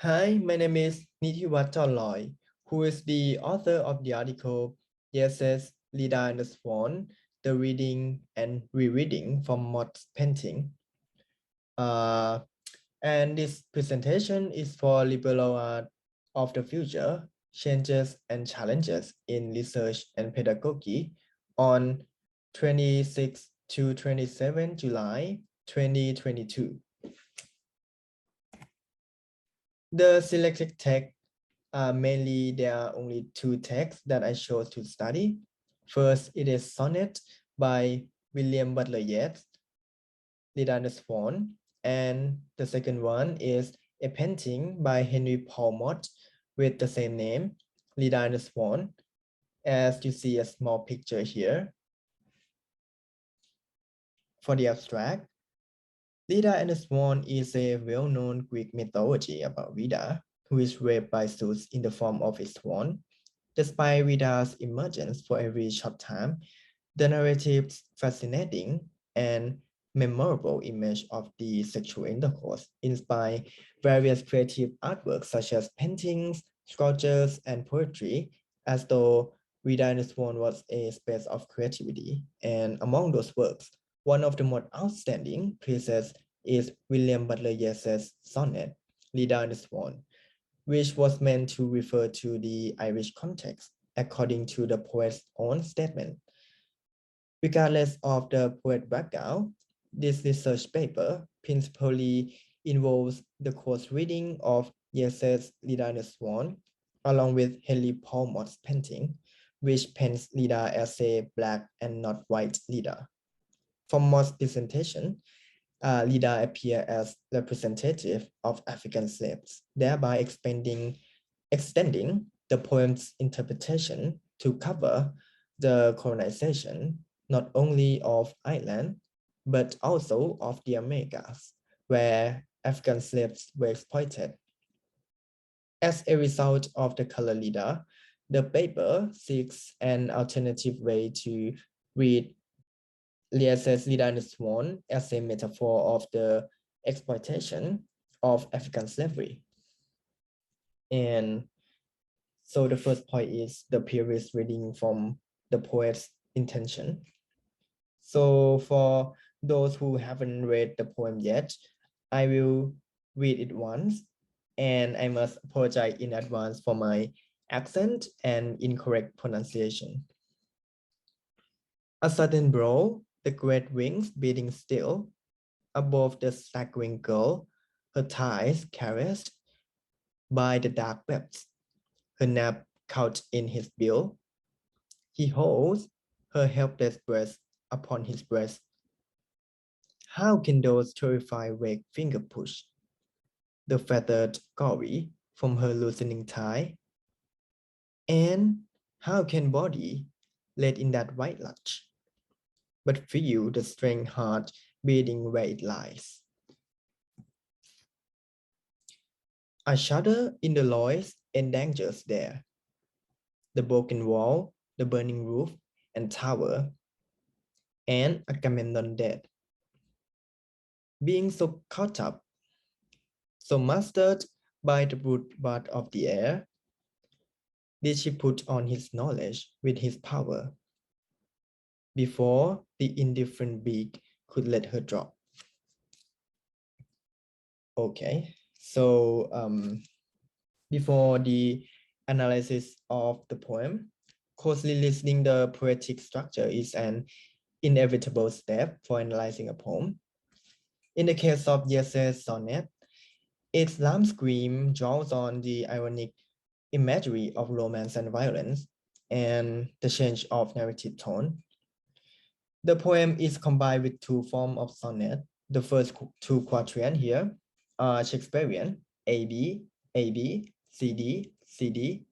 Hi, my name is Nitiwat, who is the author of the article Yes, Leda and the Swan, the reading and rereading from Motte's painting. Uh, and this presentation is for liberal art of the future, changes and challenges in research and pedagogy on 26 to 27 July 2022. The selected text mainly there are only two texts that I chose to study. First, it is Sonnet by William Butler Yeats, Leda and the Swan, and the second one is a painting by Henry Paul Motte with the same name, Leda and the Swan, as you see a small picture here. For the abstract, Leda and the Swan is a well-known Greek mythology about Leda, who is raped by Zeus in the form of a swan. Despite Leda's emergence for a very short time, the narrative's fascinating and memorable image of the sexual intercourse inspire various creative artworks such as paintings, sculptures, and poetry, as though Leda and the Swan was a space of creativity. And among those works, one of the most outstanding pieces is William Butler Yeats's sonnet, Leda and the Swan, which was meant to refer to the Irish context, according to the poet's own statement. Regardless of the poet's background, this research paper principally involves the course reading of Yeats's Leda and the Swan, along with Henry Paul Motte's painting, which paints Leda as a black and not white Leda. From Motte's presentation, Leda appear as representative of African slaves, thereby extending the poem's interpretation to cover the colonization not only of Ireland, but also of the Americas, where African slaves were exploited. As a result of the color Leda, the paper seeks an alternative way to read Yeats's Leda and the Swan as a metaphor of the exploitation of African slavery. And so the first point is the previous reading from the poet's intention. So for those who haven't read the poem yet, I will read it once, and I must apologize in advance for my accent and incorrect pronunciation. A sudden blow, the great wings beating still, above the staggering girl, her thighs caressed by the dark webs, her nap couched in his bill. He holds her helpless breast upon his breast. How can those terrified wake finger push the feathered gory from her loosening tie? And how can body let in that white latch, but feel the strange heart beating where it lies? I shudder in the noise and dangers there. The broken wall, the burning roof and tower, and Agamemnon dead. Being so caught up, so mastered by the brute blood of the air, did she put on his knowledge with his power, before the indifferent beak could let her drop. Okay, so before the analysis of the poem, closely listening the poetic structure is an inevitable step for analyzing a poem. In the case of Yeats's sonnet, its lamb scream draws on the ironic imagery of romance and violence and the change of narrative tone. The poem is combined with two forms of sonnet. The first two quatrains here are Shakespearean, AB, AB, CD, CD,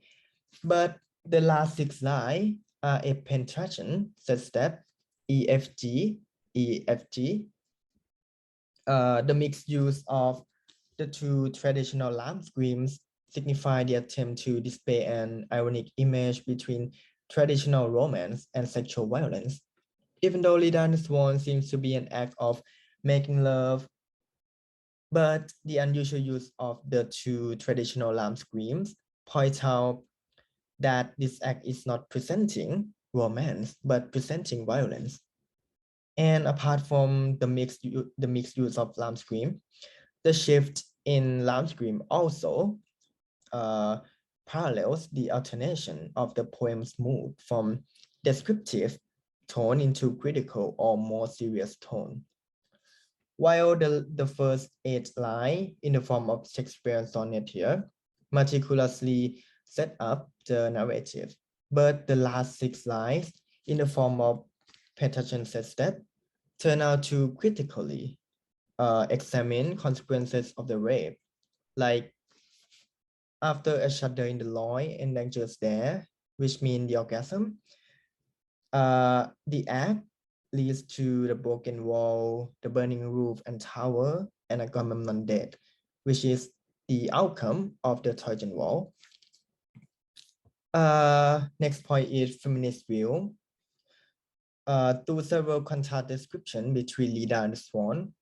but the last six lines are a pentatonic such that EFG, EFG. The mixed use of the two traditional lamp screams signify the attempt to display an ironic image between traditional romance and sexual violence. Even though Leda and the Swan seems to be an act of making love, But the unusual use of the two traditional lamb screams points out that this act is not presenting romance, but presenting violence. And apart from the mixed use of lamb scream, the shift in lamb scream also uh, parallels the alternation of the poem's mood from descriptive tone into critical or more serious tone. While the first 8 lines in the form of Shakespearean sonnet here meticulously set up the narrative, but the last 6 lines in the form of Petachin step turn out to critically examine consequences of the rape, like after a shudder in the loin and then just there, which means the orgasm. The act leads to the broken wall, the burning roof and tower, and Agamemnon dead, which is the outcome of the Trojan War. Next point is feminist view. Through several contrast description between Leda and Swan,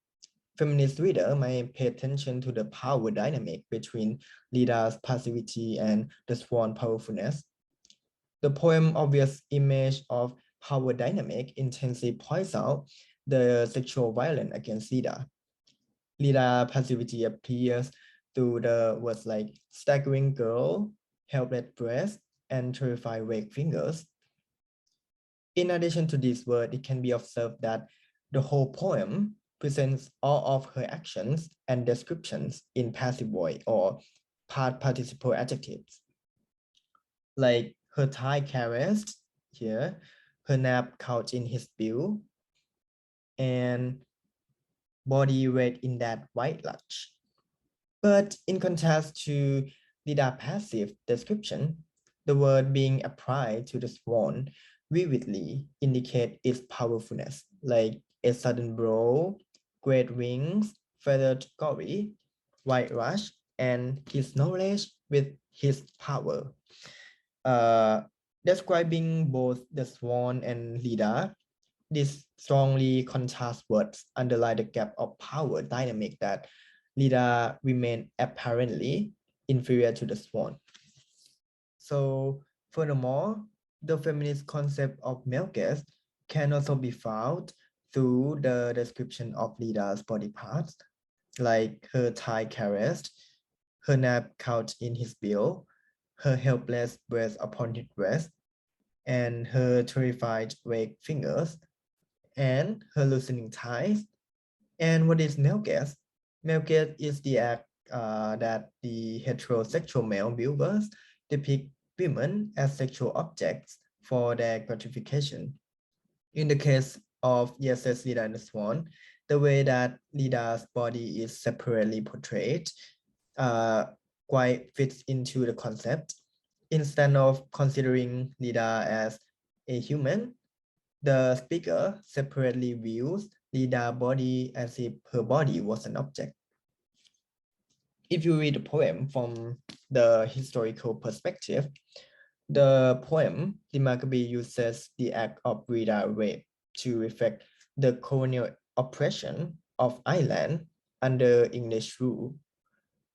feminist reader may pay attention to the power dynamic between Leda's passivity and the Swan powerfulness. The poem obvious image of power dynamic intensely points out the sexual violence against Leda. Leda passivity appears through the words like staggering girl, helpless breast, and terrified weak fingers. In addition to this word, it can be observed that the whole poem presents all of her actions and descriptions in passive voice or part participle adjectives, like her thigh caressed here, her nap couch in his bill, and body weight in that white lodge. But in contrast to the passive description, the word being applied to the swan vividly indicate its powerfulness, like a sudden blow, great wings, feathered gory, white rush, and his knowledge with his power. Uh, Describing both the swan and Leda, these strongly contrast words underline the gap of power dynamic that Leda remained apparently inferior to the swan. So furthermore, the feminist concept of male gaze can also be found through the description of Leda's body parts, like her thigh caressed, her nap couch in his bill, her helpless breast upon his breast, and her terrified weak fingers, and her loosening thighs. And what is male gaze? Male gaze is the act that the heterosexual male viewers depict women as sexual objects for their gratification. In the case of Yeses, Leda, and Swan, the way that Leda's body is separately portrayed quite fits into the concept. Instead of considering Leda as a human, the speaker separately views Leda's body as if her body was an object. If you read the poem from the historical perspective, the poem remarkably uses the act of Leda rape to reflect the colonial oppression of Ireland under English rule,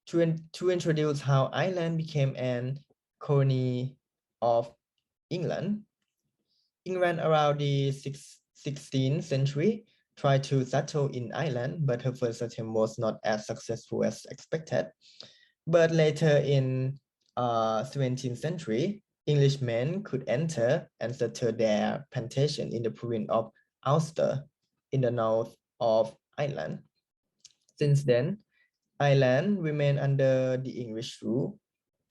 to introduce how Ireland became an colony of England. England around the 16th century tried to settle in Ireland, but her first attempt was not as successful as expected. But later in 17th century, Englishmen could enter and settle their plantation in the province of Ulster in the north of Ireland. Since then, Ireland remained under the English rule.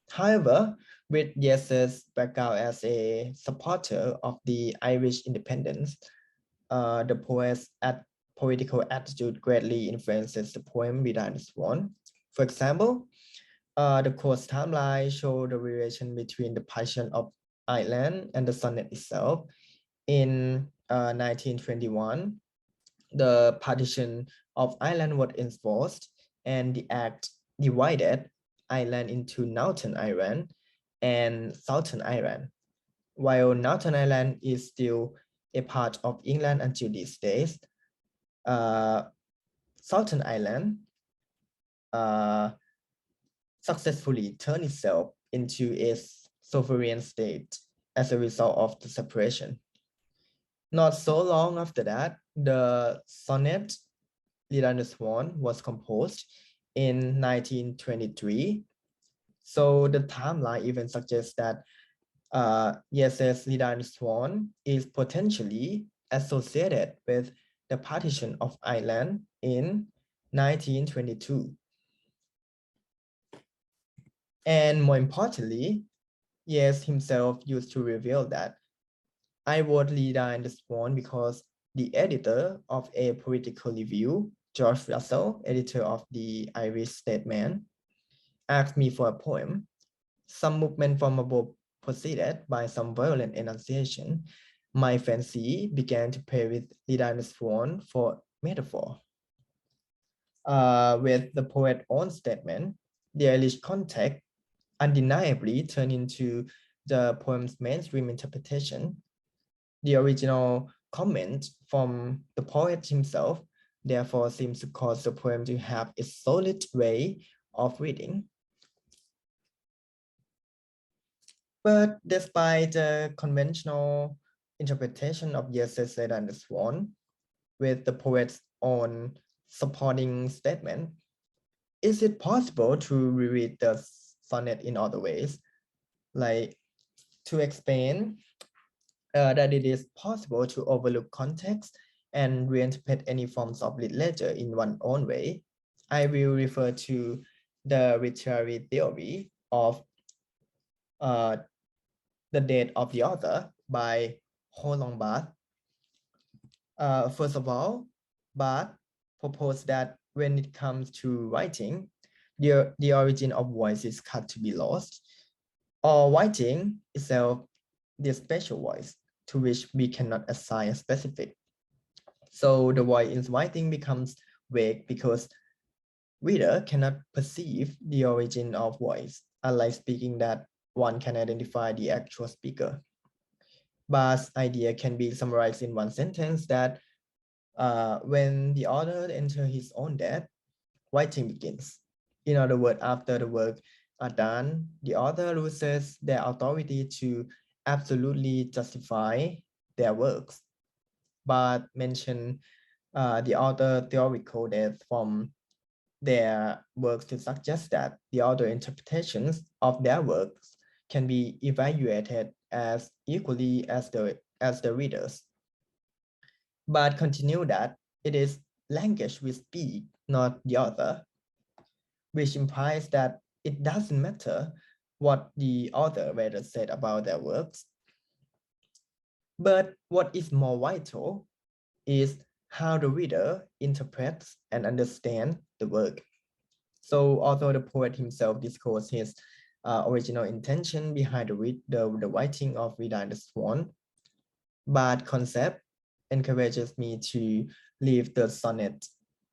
However, with Yes's background as a supporter of the Irish independence, the poet's political attitude greatly influences the poem Leda and Swan. For example, the course timeline shows the relation between the passion of Ireland and the sonnet itself. In 1921, the partition of Ireland was enforced, and the act divided Ireland into Northern Ireland and Southern Ireland. While Northern Ireland is still a part of England until these days, Southern Ireland successfully turned itself into a sovereign state as a result of the separation. Not so long after that, the sonnet Leda and the Swan was composed in 1923. So the timeline even suggests that ESS Leda and the Swan is potentially associated with the partition of Ireland in 1922. And more importantly, Yes himself used to reveal that I wrote Leda and the Swan because the editor of a political review, George Russell, editor of the Irish Statesman, asked me for a poem. Some movement from above proceeded by some violent enunciation. My fancy began to play with Leda and the Swan for metaphor. With the poet's own statement, the Irish context undeniably turned into the poem's mainstream interpretation. The original comment from the poet himself therefore seems to cause the poem to have a solid way of reading. But despite the conventional interpretation of Yeats' Leda and the Swan, with the poet's own supporting statement, is it possible to reread the sonnet in other ways? Like to explain that it is possible to overlook context and reinterpret any forms of literature in one's own way, I will refer to the literary theory of the date of the author by Holong Barth. First of all, Barth proposed that when it comes to writing, the origin of voice is cut to be lost, or writing itself the special voice to which we cannot assign a specific. So the voice in writing becomes vague because reader cannot perceive the origin of voice, unlike speaking that one can identify the actual speaker. Barth's idea can be summarized in one sentence that when the author enters his own death, writing begins. In other words, after the work are done, the author loses their authority to absolutely justify their works. But mention the author theoretical death from their works to suggest that the other interpretations of their works can be evaluated as equally as the readers. But continue that it is language we speak, not the author, which implies that it doesn't matter what the author rather said about their works. But what is more vital is how the reader interprets and understands the work. So although the poet himself disclosed his original intention behind the writing of Leda and the Swan, but concept encourages me to leave the sonnet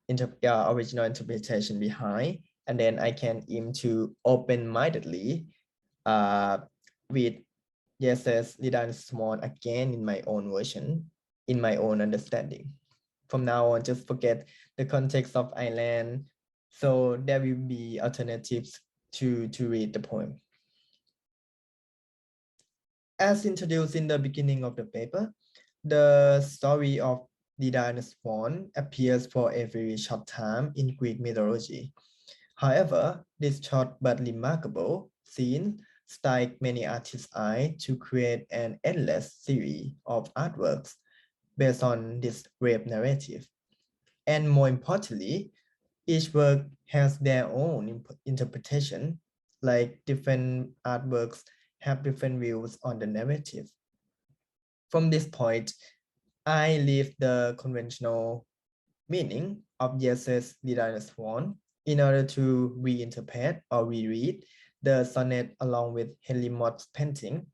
original interpretation behind, and then I can aim to open-mindedly read Yeats' Leda and the Swan again in my own version, in my own understanding. From now on, just forget the context of Ireland, so there will be alternatives to read the poem. As introduced in the beginning of the paper, the story of Leda and the Swan appears for a very short time in Greek mythology. However, this short but remarkable scene strikes many artists' eye to create an endless series of artworks based on this brave narrative. And more importantly, each work has their own interpretation, like different artworks have different views on the narrative. From this point, I leave the conventional meaning of Yeats' Leda and the Swan in order to reinterpret or reread the sonnet along with Henry Motte's painting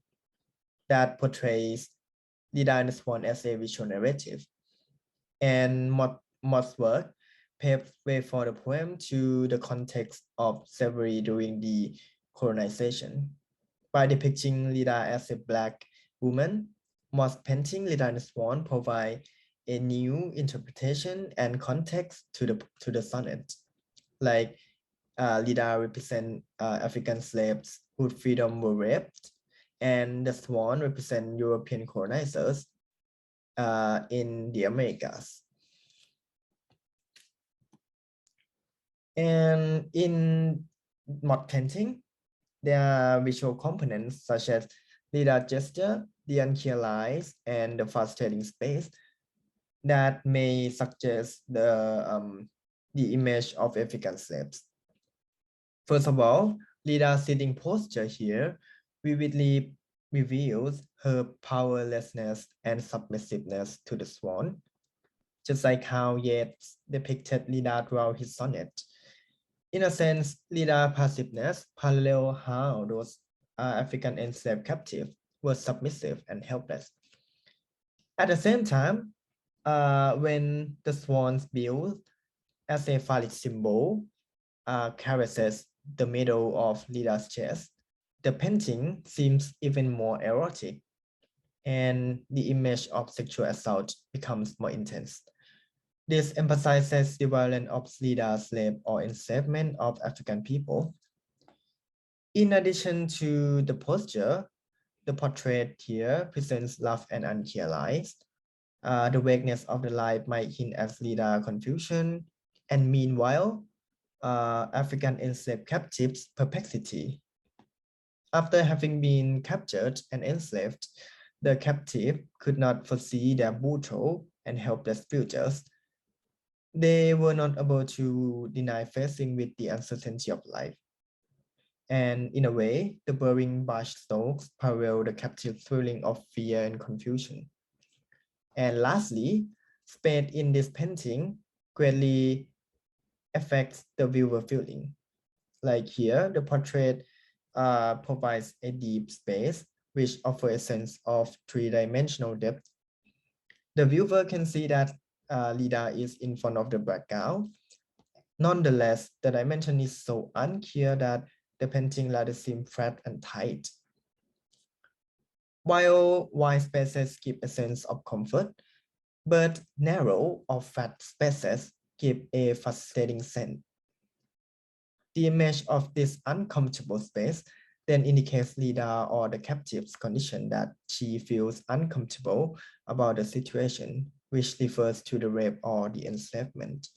that portrays Leda and the Swan as a visual narrative. And Motte's work paved way for the poem to the context of slavery during the colonization. By depicting Leda as a Black woman, Motte's painting Leda and the Swan provide a new interpretation and context to the sonnet. Like Leda represent African slaves whose freedom were raped, and the Swan represent European colonizers in the Americas. And in Motte painting, there are visual components such as Leda gesture, the unclear lines, and the fast-fading space that may suggest the image of African slaves. First of all, Leda's sitting posture here vividly reveals her powerlessness and submissiveness to the swan, just like how Yeats depicted Leda throughout his sonnet. In a sense, Leda's passiveness parallels how those African enslaved captives were submissive and helpless. At the same time, when the swan's bill as a phallic symbol caresses the middle of Leda's chest, the painting seems even more erotic, and the image of sexual assault becomes more intense. This emphasizes the violence of Leda's slave or enslavement of African people. In addition to the posture, the portrait here presents love and unclear lines. The vagueness of the light might hint at Leda's confusion, and meanwhile, African enslaved captives' perplexity. After having been captured and enslaved, the captive could not foresee their brutal and helpless futures. They were not able to deny facing with the uncertainty of life. And in a way, the burning brush strokes parallel the captive's feeling of fear and confusion. And lastly, space in this painting greatly affects the viewer feeling. Like here, the portrait provides a deep space, which offers a sense of three-dimensional depth. The viewer can see that Leda is in front of the background. Nonetheless, the dimension is so unclear that the painting rather seems flat and tight. While wide spaces give a sense of comfort, but narrow or flat spaces give a frustrating sense. The image of this uncomfortable space then indicates Leda or the captive's condition that she feels uncomfortable about the situation, which refers to the rape or the enslavement.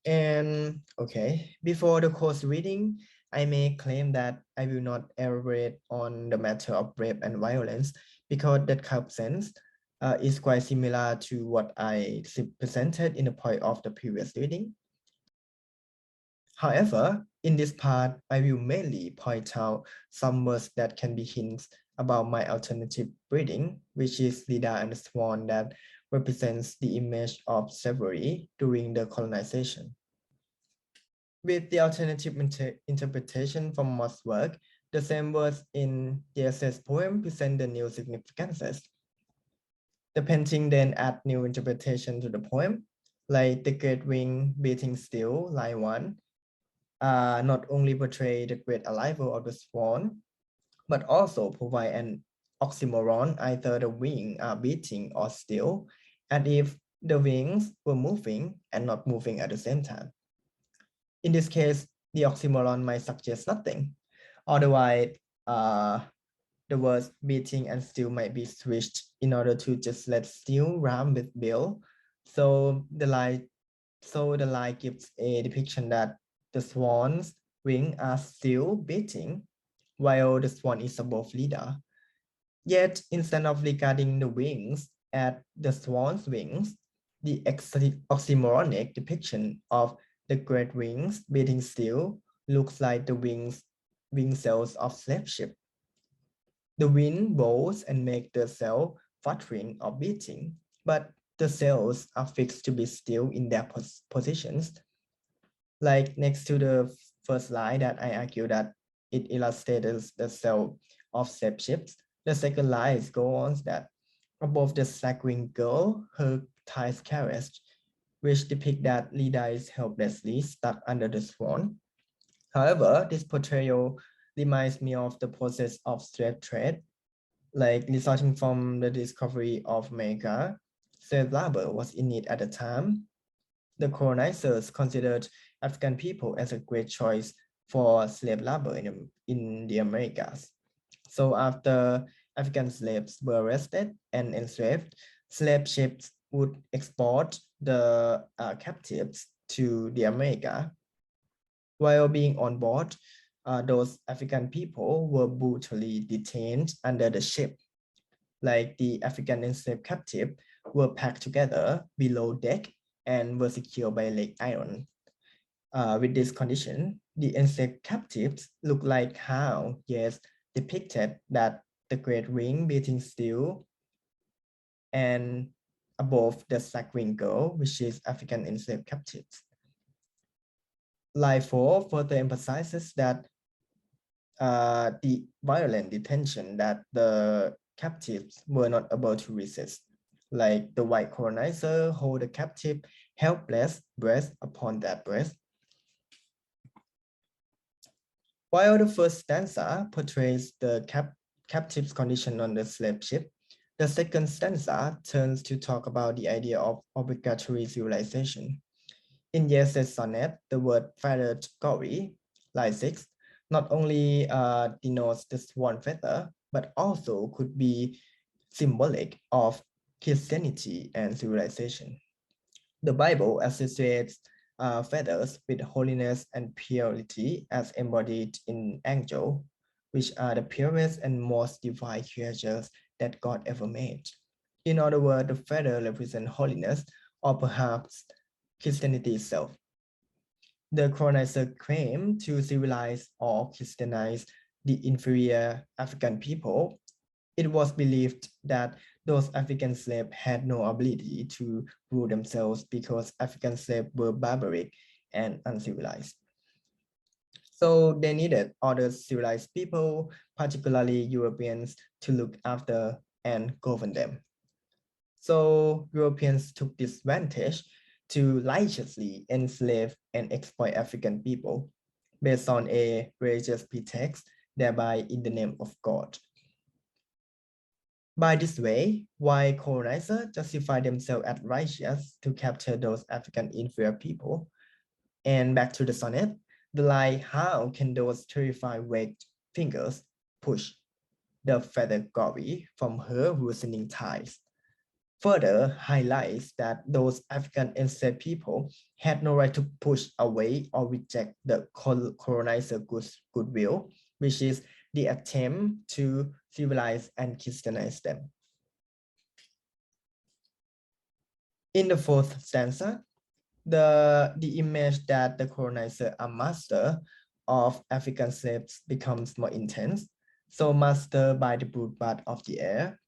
And okay, before the course reading, I may claim that I will not elaborate on the matter of rape and violence because that concept is quite similar to what I presented in the point of the previous reading. However, in this part, I will mainly point out some words that can be hints about my alternative reading, which is Leda and the Swan that represents the image of slavery during the colonization. With the alternative interpretation from Motte's work, the same words in the essay's poem present the new significances. The painting then adds new interpretation to the poem, like the great wing beating still, line 1, not only portray the great arrival of the swan, but also provide an oxymoron, either the wings are beating or still, and if the wings were moving and not moving at the same time. In this case, the oxymoron might suggest nothing. Otherwise, the words beating and still might be switched in order to just let still rhyme with bill. So the line gives a depiction that the swan's wings are still beating while the swan is above Leda. Yet, instead of regarding the wings at the swan's wings, the oxymoronic depiction of the great wings beating still looks like the wing cells of slave ship. The wind blows and makes the cell fluttering or beating, but the cells are fixed to be still in their positions. Like next to the first line that I argue that it illustrates the cell of slave ships, the second line goes on that above the slack-winged girl, her thighs caressed, which depict that Leda is helplessly stuck under the swan. However, this portrayal reminds me of the process of slave trade, like resulting from the discovery of America. Slave labor was in need at the time, The colonizers considered African people as a great choice for slave labor in the Americas. So after African slaves were arrested and enslaved, slave ships would export the captives to the America. While being on board, those African people were brutally detained under the ship. Like the African enslaved captive were packed together below deck and were secured by leg iron. With this condition, the enslaved captives look like how, yes, depicted that the great ring beating still and above the slack-winged girl, which is African enslaved captives. Line 4 further emphasizes that the violent detention that the captives were not able to resist. Like the white colonizer hold the captive helpless breast upon their breast. While the first stanza portrays the captive's condition on the slave ship, the second stanza turns to talk about the idea of obligatory civilization. In Yese's sonnet, the word feathered gory, line 6, not only denotes the swan feather, but also could be symbolic of Christianity and civilization. The Bible associates feathers with holiness and purity as embodied in angels, which are the purest and most divine creatures that God ever made. In other words, the feather represents holiness, or perhaps Christianity itself. The colonizer claimed to civilize or Christianize the inferior African people. It was believed that those African slaves had no ability to rule themselves because African slaves were barbaric and uncivilized. So they needed other civilized people, particularly Europeans, to look after and govern them. So Europeans took this advantage to licentiously enslave and exploit African people based on a religious pretext, thereby in the name of God. By this way, white colonizers justified themselves as righteous to capture those African inferior people. And back to the sonnet, the line, how can those terrified wake fingers push the feather gory from her loosening ties? Further highlights that those African enslaved people had no right to push away or reject the colonizer goodwill, which is the attempt to civilize and Christianize them. In the fourth stanza, the image that the colonizer are master of African slaves becomes more intense. So master by the bloodbath of the air.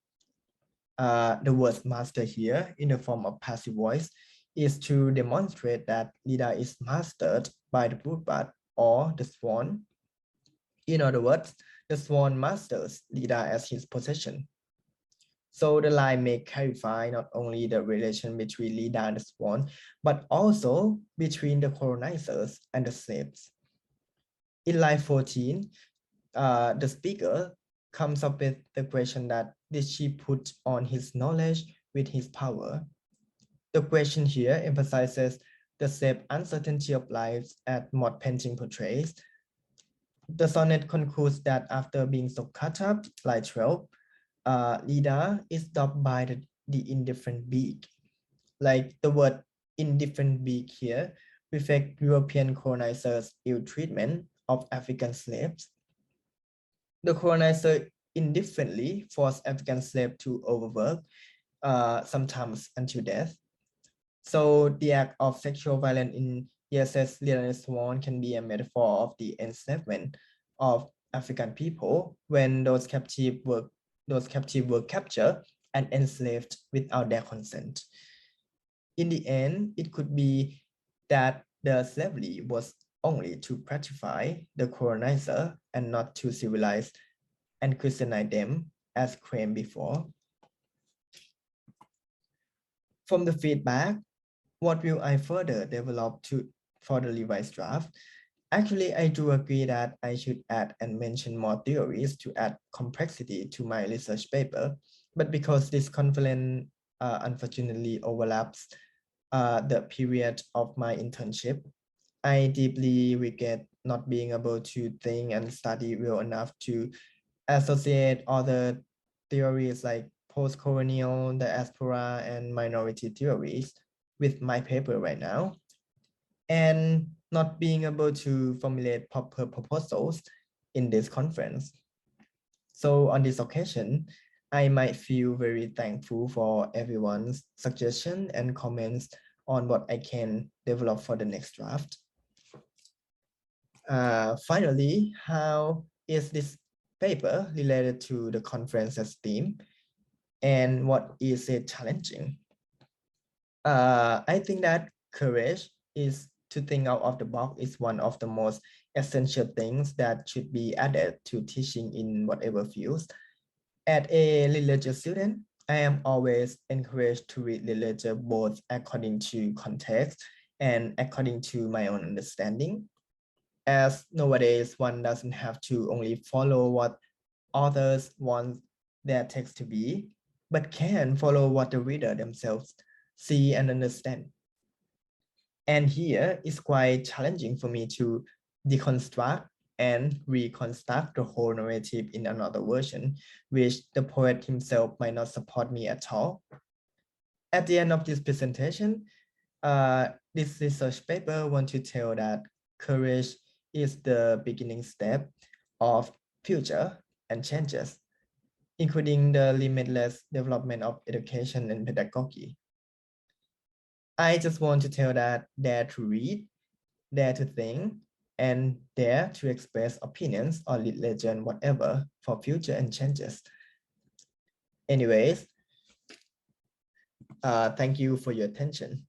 The word master here in the form of passive voice is to demonstrate that Leda is mastered by the bloodbath or the swan. In other words, the swan masters Leda as his possession. So the line may clarify not only the relation between Leda and the swan, but also between the colonizers and the slaves. In line 14, the speaker comes up with the question that did she put on his knowledge with his power? The question here emphasizes the safe uncertainty of life as Motte painting portrays. The sonnet concludes that after being so cut up, line 12, Leda is dubbed by the indifferent beak. Like the word indifferent beak here reflect European colonizers' ill treatment of African slaves. The colonizer indifferently forced African slaves to overwork, sometimes until death. So the act of sexual violence in ESS Leda and Swan can be a metaphor of the enslavement of African people when those captives were captured and enslaved without their consent. In the end, it could be that the slavery was only to pacify the colonizer and not to civilize and Christianize them as claimed before. From the feedback, what will I further develop for the revised draft? Actually, I do agree that I should add and mention more theories to add complexity to my research paper, but because this conference unfortunately overlaps the period of my internship. I deeply regret not being able to think and study well enough to associate other theories like post-colonial, diaspora, and minority theories with my paper right now, and not being able to formulate proper proposals in this conference. So on this occasion, I might feel very thankful for everyone's suggestion and comments on what I can develop for the next draft. Finally, how is this paper related to the conference's theme, and what is it challenging? I think that courage is to think out of the box is one of the most essential things that should be added to teaching in whatever fields. As a literature student, I am always encouraged to read literature both according to context and according to my own understanding. As nowadays, one doesn't have to only follow what authors want their text to be, but can follow what the reader themselves see and understand. And here it's quite challenging for me to deconstruct and reconstruct the whole narrative in another version, which the poet himself might not support me at all. At the end of this presentation, this research paper wants to tell that courage is the beginning step of future and changes, including the limitless development of education and pedagogy. I just want to tell that dare to read, dare to think, and dare to express opinions or lead legend, whatever, for future and changes. Anyways, thank you for your attention.